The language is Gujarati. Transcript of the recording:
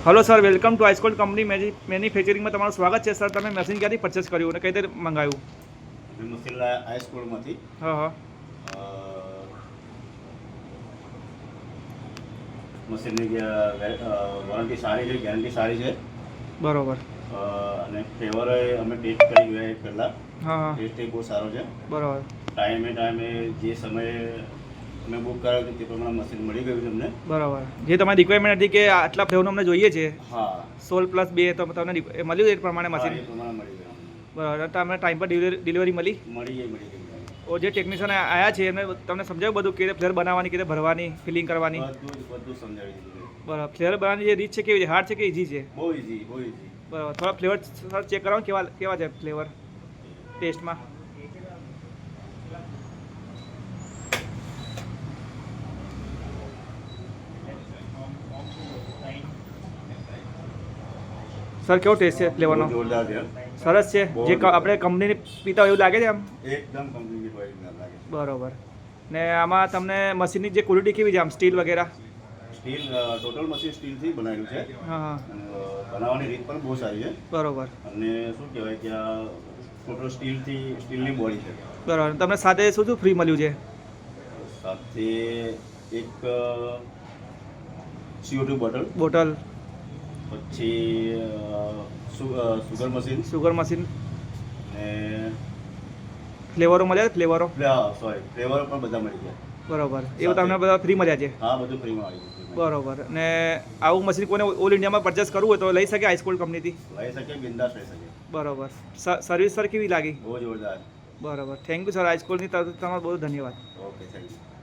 હલો સર, વેલકમ ટુ આઈસ્કોલ કંપની મેન્યુફેક્ચરિંગમાં તમારું સ્વાગત છે સર. તમે મશીન ક્યાંથી પરચેસ કર્યું અને કઈ રીતે મંગાવ્યું? મશીન આઈસ્કોલમાંથી. હા હા. મશીનની વોરંટી સારી છે, ગેરંટી સારી છે. બરોબર. અને ફ્લેવર અમે ટેસ્ટ કરી ગયા પહેલાં. હા હા. ટેસ્ટ એ બહુ સારો છે. બરોબર. ટાઈમે જે સમયે અમે બુક કરાવ્યું હતું તે પ્રમાણે મશીન મળી ગયું છે અમને. બરાબર. જે તમારી રિક્વાયરમેન્ટ હતી કે આટલા ફ્લેવરનું અમને જોઈએ છે, હા 16+2, તો તમને મળ્યું એ પ્રમાણે હા, મશીન? એ પ્રમાણે મળી ગયું. બરાબર. તમને ટાઈમ પર ડિલિવરી મળી? મળી ગઈ. જે ટેકનિશિયન આવ્યા છે એમને તમને સમજાવ્યું બધું કે ફ્લેવર બનાવવાની, કે ભરવાની, ફિલિંગ કરવાની? બધું સમજાવી દીધું. બરાબર. ફ્લેવર બનાવવાની જે રીત છે કેવી છે? હાર્ડ છે કે ઇઝી છે? બહુ ઇઝી. બરાબર. થોડા ફ્લેવર સર ચેક કરાવો કેવા છે ફ્લેવર ટેસ્ટમાં? સર કેવો ટેસ્ટ છે ફ્લેવરનો? જોરદાર છે. સરસ છે. જે આપણે કંપનીની પીતા હોય એવું લાગે છે આમ? એકદમ કંપનીની ક્વોલિટી લાગે. બરોબર. ને આમાં તમને મશીનની જે ક્વોલિટી કેવી છે આમ, સ્ટીલ વગેરે? સ્ટીલ ટોટલ મશીન સ્ટીલથી બનાવેલું છે. હા હા. બનાવવાની રીત પણ બહુ સારી છે. બરોબર. અને શું કહેવાય કે આ ટોટલ સ્ટીલની બોડી છે. બરોબર. તમને સાથે શું શું ફ્રી મળ્યું છે? સાથે એક CO2 બોટલ, પછી સુગર મશીન સુગર મશીન, ને ફ્લેવરો મળ્યા? ફ્લેવરો ફ્લેવર પણ બધા મળી ગયા. બરોબર. એવું તમને બધા ફ્રી મળ્યા છે? હા, બધું ફ્રીમાં આવી ગયું. બરોબર. ને આવું મશીન કોઈને ઓલ ઇન્ડિયામાં પરચેસ કરવું હોય તો લઈ શકે આઈસ્કોલ કંપનીથી? લઈ શકે, બિંદાસ લઈ શકે. બરોબર. સર્વિસ સર કેવી લાગી? બહુ જોરદાર. બરોબર. Thank you sir. આઈસ્કોલની તરફથી તમારો બહુ ધન્યવાદ. Okay, thank you.